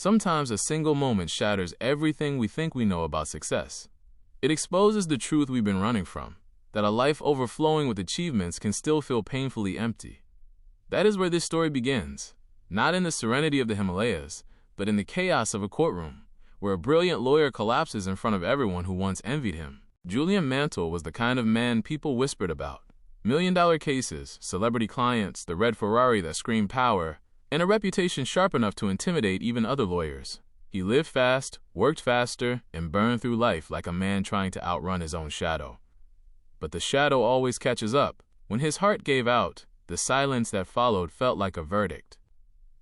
Sometimes a single moment shatters everything we think we know about success. It exposes the truth we've been running from, that a life overflowing with achievements can still feel painfully empty. That is where this story begins, not in the serenity of the Himalayas, but in the chaos of a courtroom, where a brilliant lawyer collapses in front of everyone who once envied him. Julian Mantle was the kind of man people whispered about. Million-dollar cases, celebrity clients, the red Ferrari that screamed power, and a reputation sharp enough to intimidate even other lawyers. He lived fast, worked faster, and burned through life like a man trying to outrun his own shadow. But the shadow always catches up. When his heart gave out, the silence that followed felt like a verdict.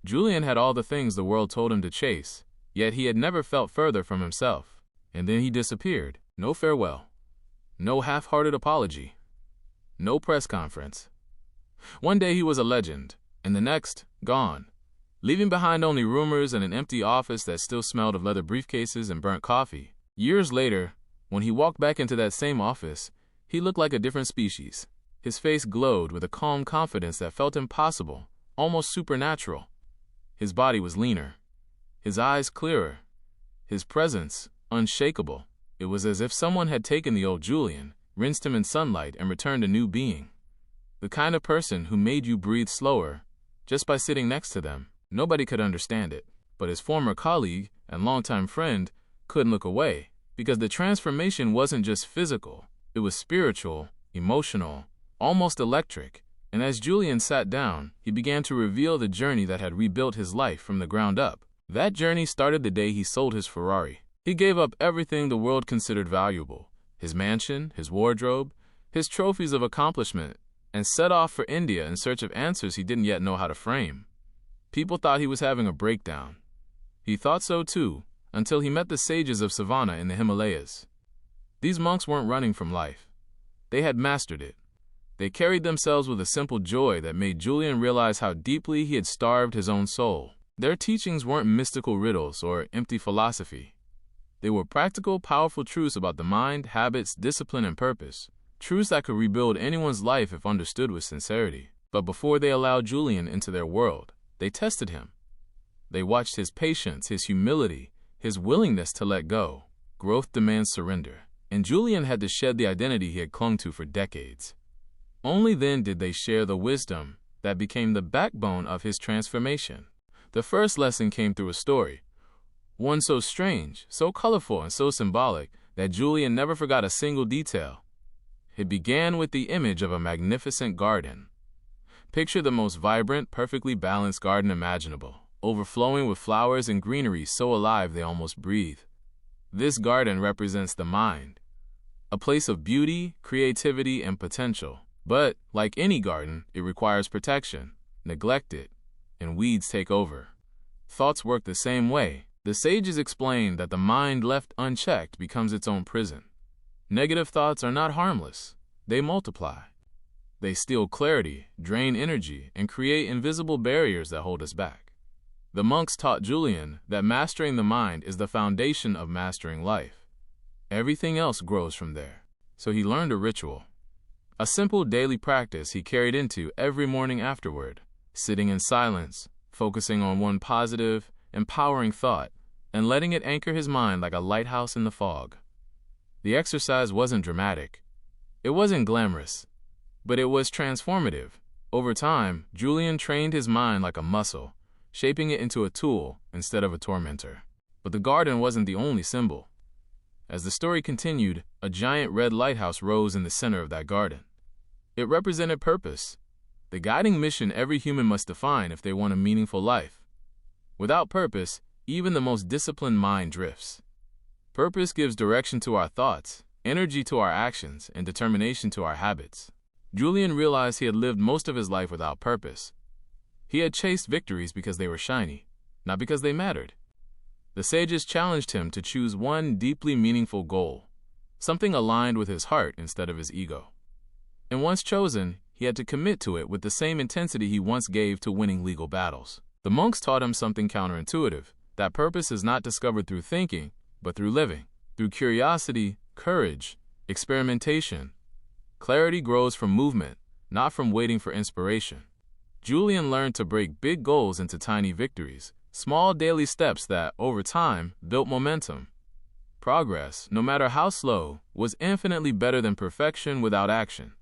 Julian had all the things the world told him to chase, yet he had never felt further from himself. And then he disappeared. No farewell. No half-hearted apology. No press conference. One day he was a legend, and the next, gone, leaving behind only rumors and an empty office that still smelled of leather briefcases and burnt coffee. Years later, when he walked back into that same office, he looked like a different species. His face glowed with a calm confidence that felt impossible, almost supernatural. His body was leaner, his eyes clearer, his presence unshakable. It was as if someone had taken the old Julian, rinsed him in sunlight, and returned a new being. The kind of person who made you breathe slower just by sitting next to them. Nobody could understand it, but his former colleague and longtime friend couldn't look away, because the transformation wasn't just physical. It was spiritual, emotional, almost electric. And as Julian sat down, he began to reveal the journey that had rebuilt his life from the ground up. That journey started the day he sold his Ferrari. He gave up everything the world considered valuable, his mansion, his wardrobe, his trophies of accomplishment, and set off for India in search of answers he didn't yet know how to frame. People thought he was having a breakdown. He thought so too, until he met the sages of Savannah in the Himalayas. These monks weren't running from life. They had mastered it. They carried themselves with a simple joy that made Julian realize how deeply he had starved his own soul. Their teachings weren't mystical riddles or empty philosophy. They were practical, powerful truths about the mind, habits, discipline, and purpose. Truths that could rebuild anyone's life if understood with sincerity. But before they allowed Julian into their world, they tested him. They watched his patience, his humility, his willingness to let go. Growth demands surrender, and Julian had to shed the identity he had clung to for decades. Only then did they share the wisdom that became the backbone of his transformation. The first lesson came through a story, one so strange, so colorful, and so symbolic that Julian never forgot a single detail. It began with the image of a magnificent garden. Picture the most vibrant, perfectly balanced garden imaginable, overflowing with flowers and greenery so alive they almost breathe. This garden represents the mind, a place of beauty, creativity, and potential. But, like any garden, it requires protection. Neglect it, and weeds take over. Thoughts work the same way. The sages explained that the mind left unchecked becomes its own prison. Negative thoughts are not harmless. They multiply. They steal clarity, drain energy, and create invisible barriers that hold us back. The monks taught Julian that mastering the mind is the foundation of mastering life. Everything else grows from there. So he learned a ritual. A simple daily practice he carried into every morning afterward, sitting in silence, focusing on one positive, empowering thought, and letting it anchor his mind like a lighthouse in the fog. The exercise wasn't dramatic. It wasn't glamorous, but it was transformative. Over time, Julian trained his mind like a muscle, shaping it into a tool instead of a tormentor. But the garden wasn't the only symbol. As the story continued, a giant red lighthouse rose in the center of that garden. It represented purpose, the guiding mission every human must define if they want a meaningful life. Without purpose, even the most disciplined mind drifts. Purpose gives direction to our thoughts, energy to our actions, and determination to our habits. Julian realized he had lived most of his life without purpose. He had chased victories because they were shiny, not because they mattered. The sages challenged him to choose one deeply meaningful goal, something aligned with his heart instead of his ego. And once chosen, he had to commit to it with the same intensity he once gave to winning legal battles. The monks taught him something counterintuitive, that purpose is not discovered through thinking, but through living, through curiosity, courage, experimentation. Clarity grows from movement, not from waiting for inspiration. Julian learned to break big goals into tiny victories, Small daily steps that, over time, built momentum. Progress, no matter how slow, was infinitely better than perfection without action.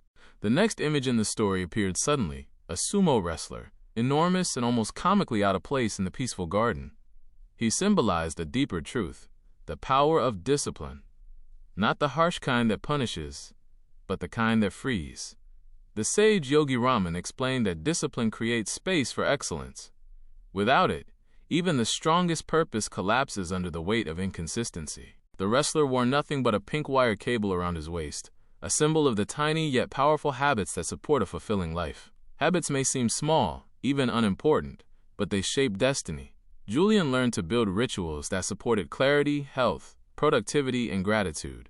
The next image in the story appeared suddenly, a sumo wrestler, enormous and almost comically out of place in the peaceful garden. He symbolized a deeper truth, the power of discipline. Not the harsh kind that punishes, but the kind that frees. The sage Yogi Raman explained that discipline creates space for excellence. Without it, even the strongest purpose collapses under the weight of inconsistency. The wrestler wore nothing but a pink wire cable around his waist, a symbol of the tiny yet powerful habits that support a fulfilling life. Habits may seem small, even unimportant, but they shape destiny. Julian learned to build rituals that supported clarity, health, productivity, and gratitude.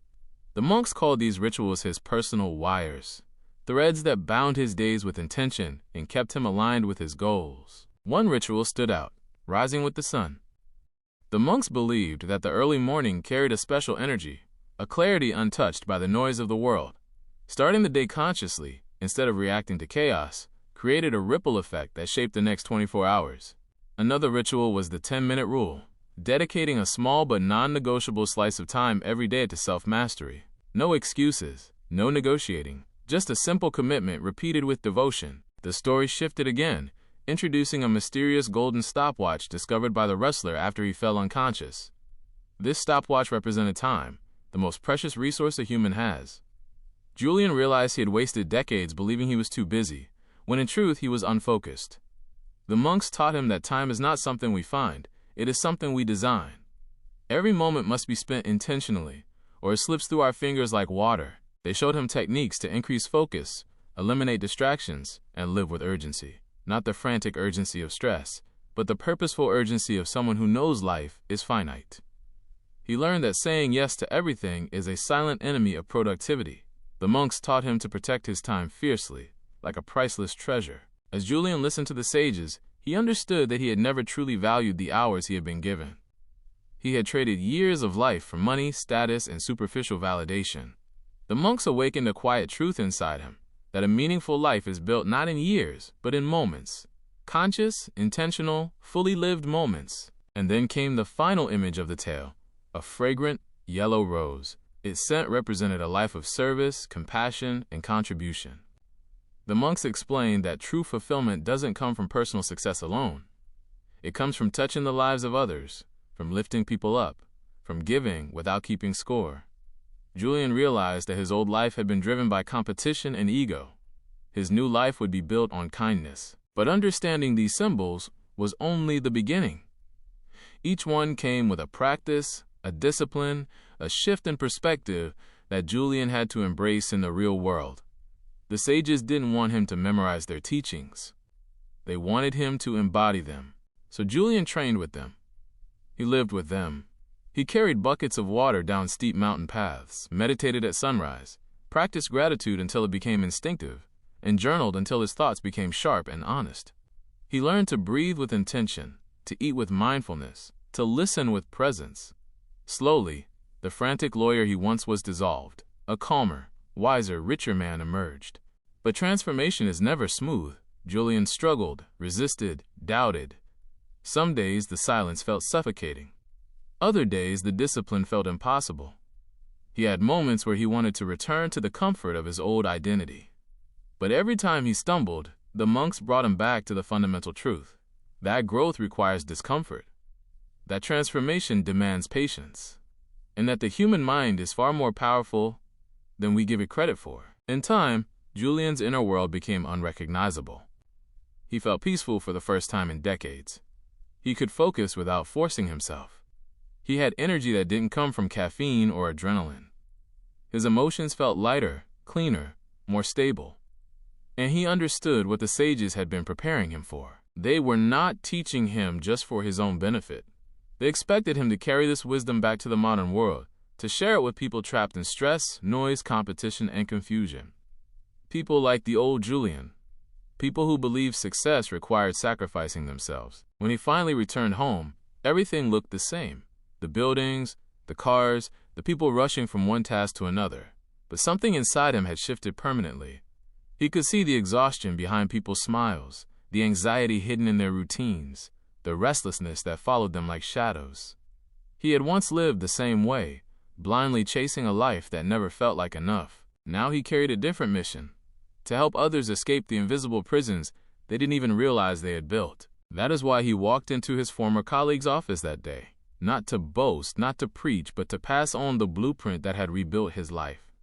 The monks called these rituals his personal wires, threads that bound his days with intention and kept him aligned with his goals. One ritual stood out, rising with the sun. The monks believed that the early morning carried a special energy, a clarity untouched by the noise of the world. Starting the day consciously, instead of reacting to chaos, created a ripple effect that shaped the next 24 hours. Another ritual was the 10-minute rule, dedicating a small but non-negotiable slice of time every day to self-mastery. No excuses, no negotiating, just a simple commitment repeated with devotion. The story shifted again, introducing a mysterious golden stopwatch discovered by the wrestler after he fell unconscious. This stopwatch represented time, the most precious resource a human has. Julian realized he had wasted decades believing he was too busy, when in truth he was unfocused. The monks taught him that time is not something we find, it is something we design. Every moment must be spent intentionally, or it slips through our fingers like water. They showed him techniques to increase focus, eliminate distractions, and live with urgency. Not the frantic urgency of stress, but the purposeful urgency of someone who knows life is finite. He learned that saying yes to everything is a silent enemy of productivity. The monks taught him to protect his time fiercely, like a priceless treasure. As Julian listened to the sages, he understood that he had never truly valued the hours he had been given. He had traded years of life for money, status, and superficial validation. The monks awakened a quiet truth inside him, that a meaningful life is built not in years, but in moments. Conscious, intentional, fully lived moments. And then came the final image of the tale, a fragrant, yellow rose. Its scent represented a life of service, compassion, and contribution. The monks explained that true fulfillment doesn't come from personal success alone. It comes from touching the lives of others, from lifting people up, from giving without keeping score. Julian realized that his old life had been driven by competition and ego. His new life would be built on kindness. But understanding these symbols was only the beginning. Each one came with a practice, a discipline, a shift in perspective that Julian had to embrace in the real world. The sages didn't want him to memorize their teachings. They wanted him to embody them. So Julian trained with them. He lived with them. He carried buckets of water down steep mountain paths, meditated at sunrise, practiced gratitude until it became instinctive, and journaled until his thoughts became sharp and honest. He learned to breathe with intention, to eat with mindfulness, to listen with presence. Slowly, the frantic lawyer he once was dissolved. A calmer, wiser, richer man emerged. But transformation is never smooth. Julian struggled, resisted, doubted. Some days the silence felt suffocating. Other days the discipline felt impossible. He had moments where he wanted to return to the comfort of his old identity. But every time he stumbled, the monks brought him back to the fundamental truth. That growth requires discomfort. That transformation demands patience. And that the human mind is far more powerful than we give it credit for. In time, Julian's inner world became unrecognizable. He felt peaceful for the first time in decades. He could focus without forcing himself. He had energy that didn't come from caffeine or adrenaline. His emotions felt lighter, cleaner, more stable. And he understood what the sages had been preparing him for. They were not teaching him just for his own benefit. They expected him to carry this wisdom back to the modern world, to share it with people trapped in stress, noise, competition, and confusion. People like the old Julian. People who believed success required sacrificing themselves. When he finally returned home, everything looked the same. The buildings, the cars, the people rushing from one task to another. But something inside him had shifted permanently. He could see the exhaustion behind people's smiles, the anxiety hidden in their routines, the restlessness that followed them like shadows. He had once lived the same way, blindly chasing a life that never felt like enough. Now he carried a different mission: to help others escape the invisible prisons they didn't even realize they had built. That is why he walked into his former colleague's office that day. Not to boast, not to preach, but to pass on the blueprint that had rebuilt his life.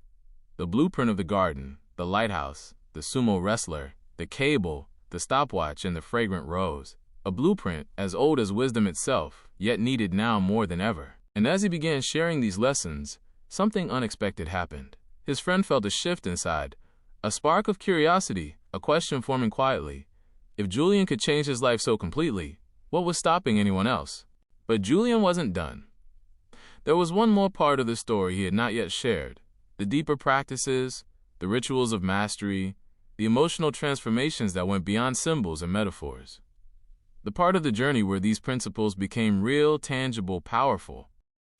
The blueprint of the garden, the lighthouse, the sumo wrestler, the cable, the stopwatch, and the fragrant rose. A blueprint as old as wisdom itself, yet needed now more than ever. And as he began sharing these lessons, something unexpected happened. His friend felt a shift inside, a spark of curiosity, a question forming quietly. If Julian could change his life so completely, what was stopping anyone else? But Julian wasn't done. There was one more part of the story he had not yet shared: the deeper practices, the rituals of mastery, the emotional transformations that went beyond symbols and metaphors. The part of the journey where these principles became real, tangible, powerful.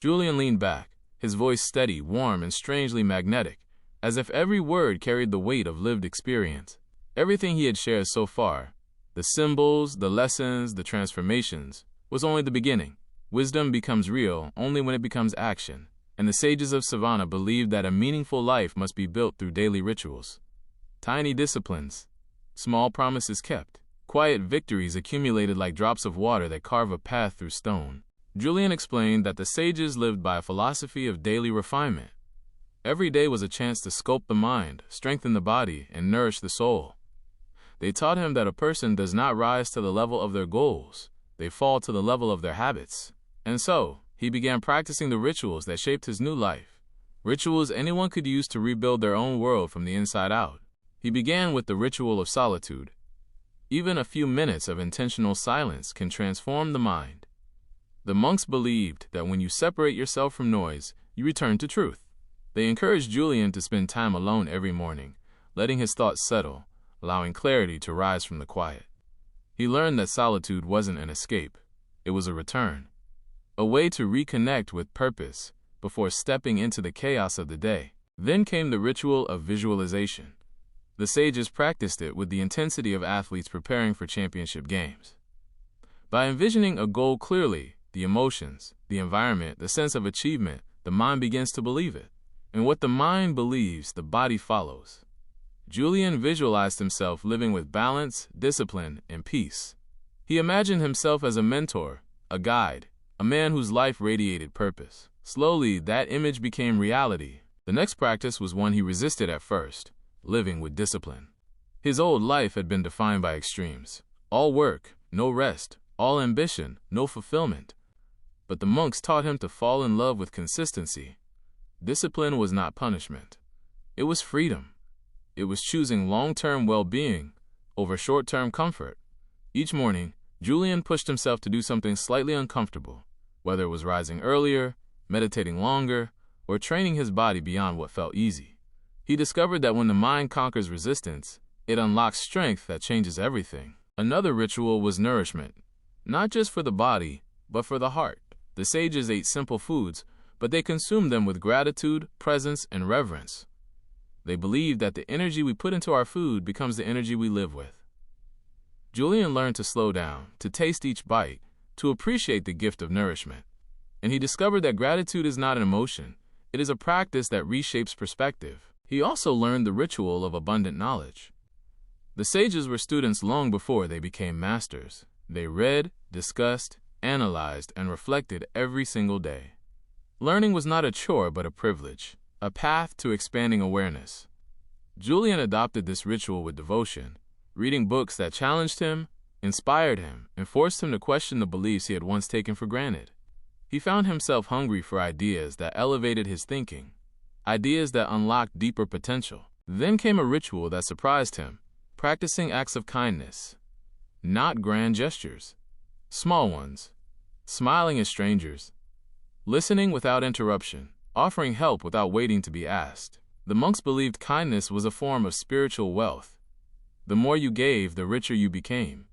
Julian leaned back, his voice steady, warm, and strangely magnetic, as if every word carried the weight of lived experience. Everything he had shared so far, the symbols, the lessons, the transformations, was only the beginning. Wisdom becomes real only when it becomes action, and the sages of Savannah believed that a meaningful life must be built through daily rituals. Tiny disciplines, small promises kept, quiet victories accumulated like drops of water that carve a path through stone. Julian explained that the sages lived by a philosophy of daily refinement. Every day was a chance to sculpt the mind, strengthen the body, and nourish the soul. They taught him that a person does not rise to the level of their goals, they fall to the level of their habits. And so, he began practicing the rituals that shaped his new life, rituals anyone could use to rebuild their own world from the inside out. He began with the ritual of solitude. Even a few minutes of intentional silence can transform the mind. The monks believed that when you separate yourself from noise, you return to truth. They encouraged Julian to spend time alone every morning, letting his thoughts settle, allowing clarity to rise from the quiet. He learned that solitude wasn't an escape, it was a return, a way to reconnect with purpose before stepping into the chaos of the day. Then came the ritual of visualization. The sages practiced it with the intensity of athletes preparing for championship games. By envisioning a goal clearly, the emotions, the environment, the sense of achievement, the mind begins to believe it. And what the mind believes, the body follows. Julian visualized himself living with balance, discipline, and peace. He imagined himself as a mentor, a guide, a man whose life radiated purpose. Slowly, that image became reality. The next practice was one he resisted at first: living with discipline. His old life had been defined by extremes: all work, no rest; all ambition, no fulfillment. But the monks taught him to fall in love with consistency. Discipline was not punishment. It was freedom. It was choosing long-term well-being over short-term comfort. Each morning, Julian pushed himself to do something slightly uncomfortable, whether it was rising earlier, meditating longer, or training his body beyond what felt easy. He discovered that when the mind conquers resistance, it unlocks strength that changes everything. Another ritual was nourishment, not just for the body, but for the heart. The sages ate simple foods, but they consumed them with gratitude, presence, and reverence. They believed that the energy we put into our food becomes the energy we live with. Julian learned to slow down, to taste each bite, to appreciate the gift of nourishment. And he discovered that gratitude is not an emotion, it is a practice that reshapes perspective. He also learned the ritual of abundant knowledge. The sages were students long before they became masters. They read, discussed, analyzed, and reflected every single day. Learning was not a chore but a privilege, a path to expanding awareness. Julian adopted this ritual with devotion, reading books that challenged him, inspired him, and forced him to question the beliefs he had once taken for granted. He found himself hungry for ideas that elevated his thinking, ideas that unlocked deeper potential. Then came a ritual that surprised him: practicing acts of kindness. Not grand gestures, small ones. Smiling at strangers, listening without interruption, offering help without waiting to be asked. The monks believed kindness was a form of spiritual wealth. The more you gave, the richer you became.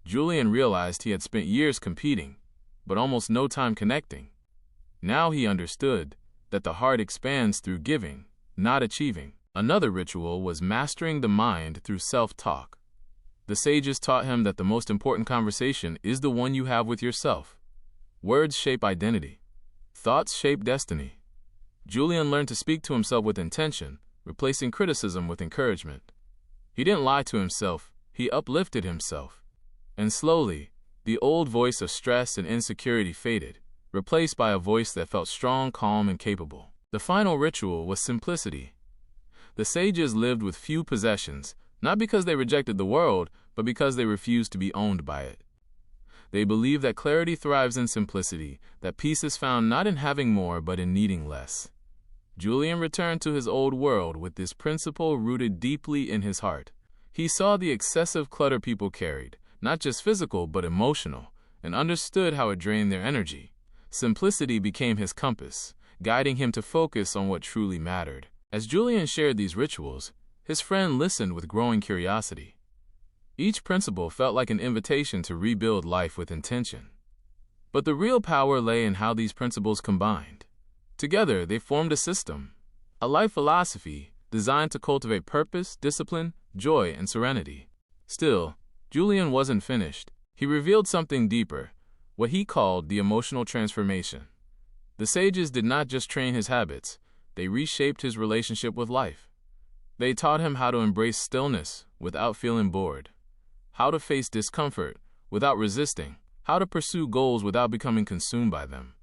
Julian realized he had spent years competing, but almost no time connecting. Now he understood that the heart expands through giving, not achieving. Another ritual was mastering the mind through self-talk. The sages taught him that the most important conversation is the one you have with yourself. Words shape identity. Thoughts shape destiny. Julian learned to speak to himself with intention, replacing criticism with encouragement. He didn't lie to himself, he uplifted himself. And slowly, the old voice of stress and insecurity faded, replaced by a voice that felt strong, calm, and capable. The final ritual was simplicity. The sages lived with few possessions, not because they rejected the world, but because they refused to be owned by it. They believed that clarity thrives in simplicity, that peace is found not in having more, but in needing less. Julian returned to his old world with this principle rooted deeply in his heart. He saw the excessive clutter people carried, not just physical, but emotional, and understood how it drained their energy. Simplicity became his compass, guiding him to focus on what truly mattered. As Julian shared these rituals, his friend listened with growing curiosity. Each principle felt like an invitation to rebuild life with intention. But the real power lay in how these principles combined. Together, they formed a system, a life philosophy designed to cultivate purpose, discipline, joy, and serenity. Still, Julian wasn't finished. He revealed something deeper, what he called the emotional transformation. The sages did not just train his habits, they reshaped his relationship with life. They taught him how to embrace stillness without feeling bored, how to face discomfort without resisting, how to pursue goals without becoming consumed by them.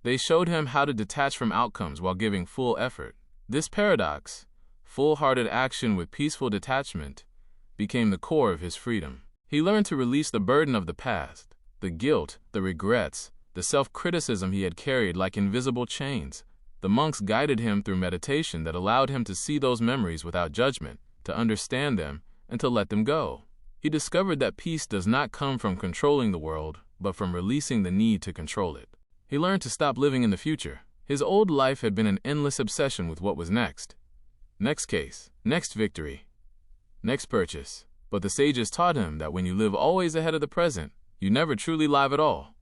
They showed him how to detach from outcomes while giving full effort. This paradox, full-hearted action with peaceful detachment, became the core of his freedom. He learned to release the burden of the past, the guilt, the regrets, the self-criticism he had carried like invisible chains. The monks guided him through meditation that allowed him to see those memories without judgment, to understand them, and to let them go. He discovered that peace does not come from controlling the world, but from releasing the need to control it. He learned to stop living in the future. His old life had been an endless obsession with what was next. Next case, next victory, next purchase. But the sages taught him that when you live always ahead of the present, you never truly live at all.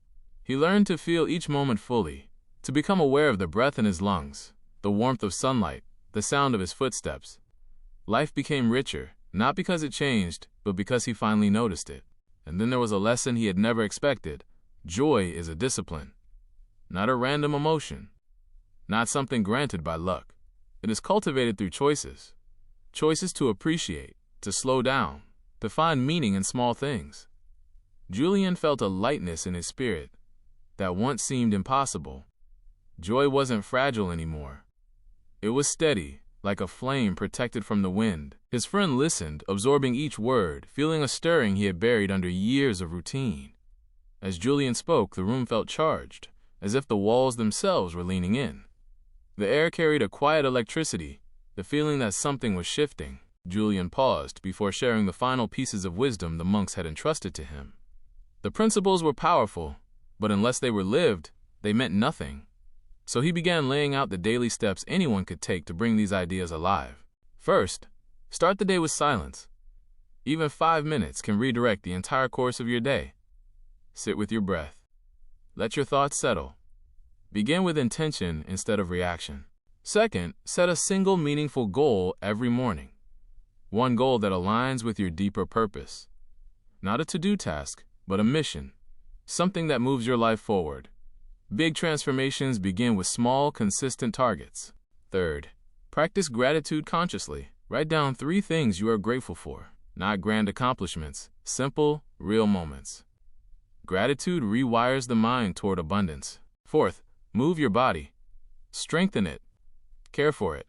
He learned to feel each moment fully, to become aware of the breath in his lungs, the warmth of sunlight, the sound of his footsteps. Life became richer, not because it changed, but because he finally noticed it. And then there was a lesson he had never expected. Joy is a discipline, not a random emotion, not something granted by luck. It is cultivated through choices. Choices to appreciate, to slow down, to find meaning in small things. Julian felt a lightness in his spirit that once seemed impossible. Joy wasn't fragile anymore. It was steady, like a flame protected from the wind. His friend listened, absorbing each word, feeling a stirring he had buried under years of routine. As Julian spoke, the room felt charged, as if the walls themselves were leaning in. The air carried a quiet electricity, the feeling that something was shifting. Julian paused before sharing the final pieces of wisdom the monks had entrusted to him. The principles were powerful, but unless they were lived, they meant nothing. So he began laying out the daily steps anyone could take to bring these ideas alive. First, start the day with silence. Even 5 minutes can redirect the entire course of your day. Sit with your breath. Let your thoughts settle. Begin with intention instead of reaction. Second, set a single meaningful goal every morning. One goal that aligns with your deeper purpose. Not a to-do task, but a mission. Something that moves your life forward. Big transformations begin with small, consistent targets. Third, practice gratitude consciously. Write down 3 things you are grateful for. Not grand accomplishments, simple, real moments. Gratitude rewires the mind toward abundance. Fourth, move your body. Strengthen it. Care for it.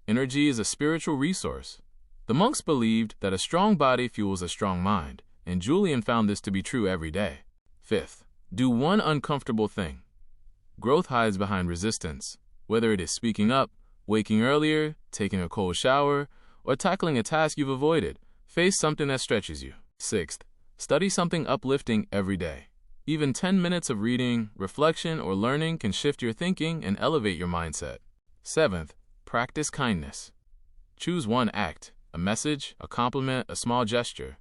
Energy is a spiritual resource. The monks believed that a strong body fuels a strong mind, and Julian found this to be true every day. Fifth, do one uncomfortable thing. Growth hides behind resistance, whether it is speaking up, waking earlier, taking a cold shower, or tackling a task you've avoided. Face something that stretches you. Sixth, study something uplifting every day. Even 10 minutes of reading, reflection, or learning can shift your thinking and elevate your mindset. Seventh, practice kindness. Choose one act, a message, a compliment, a small gesture.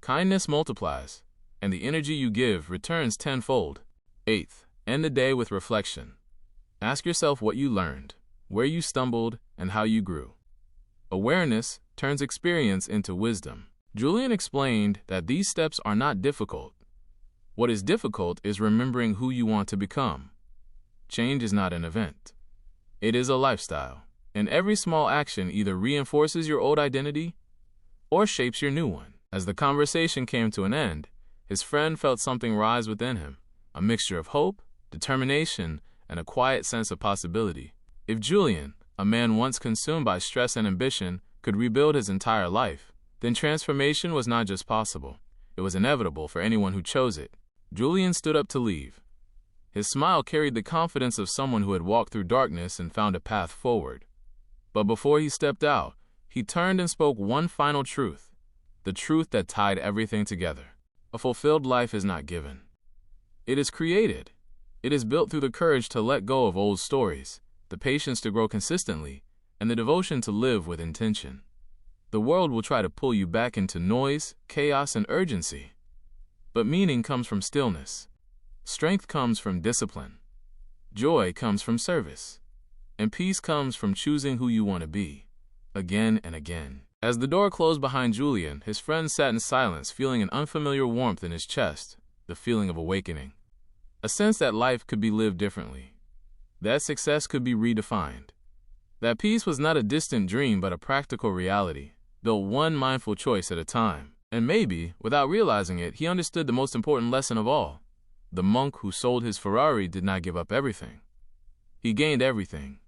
Kindness multiplies, and the energy you give returns tenfold. Eighth, end the day with reflection. Ask yourself what you learned, where you stumbled, and how you grew. Awareness turns experience into wisdom. Julian explained that these steps are not difficult. What is difficult is remembering who you want to become. Change is not an event. It is a lifestyle, and every small action either reinforces your old identity or shapes your new one. As the conversation came to an end, his friend felt something rise within him, a mixture of hope, determination, and a quiet sense of possibility. If Julian, a man once consumed by stress and ambition, could rebuild his entire life, then transformation was not just possible, it was inevitable for anyone who chose it. Julian stood up to leave. His smile carried the confidence of someone who had walked through darkness and found a path forward. But before he stepped out, he turned and spoke one final truth, the truth that tied everything together. A fulfilled life is not given. It is created. It is built through the courage to let go of old stories, the patience to grow consistently, and the devotion to live with intention. The world will try to pull you back into noise, chaos, and urgency. But meaning comes from stillness. Strength comes from discipline. Joy comes from service. And peace comes from choosing who you want to be, again and again. As the door closed behind Julian, his friend sat in silence, feeling an unfamiliar warmth in his chest, the feeling of awakening. A sense that life could be lived differently, that success could be redefined. That peace was not a distant dream but a practical reality, built one mindful choice at a time. And maybe, without realizing it, he understood the most important lesson of all. The monk who sold his Ferrari did not give up everything. He gained everything.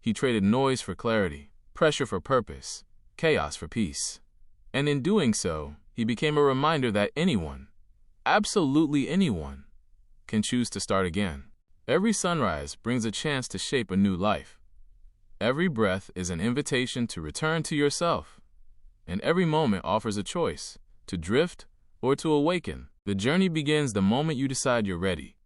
He traded noise for clarity, pressure for purpose, chaos for peace. And in doing so, he became a reminder that anyone, absolutely anyone, can choose to start again. Every sunrise brings a chance to shape a new life. Every breath is an invitation to return to yourself. And every moment offers a choice, to drift or to awaken. The journey begins the moment you decide you're ready.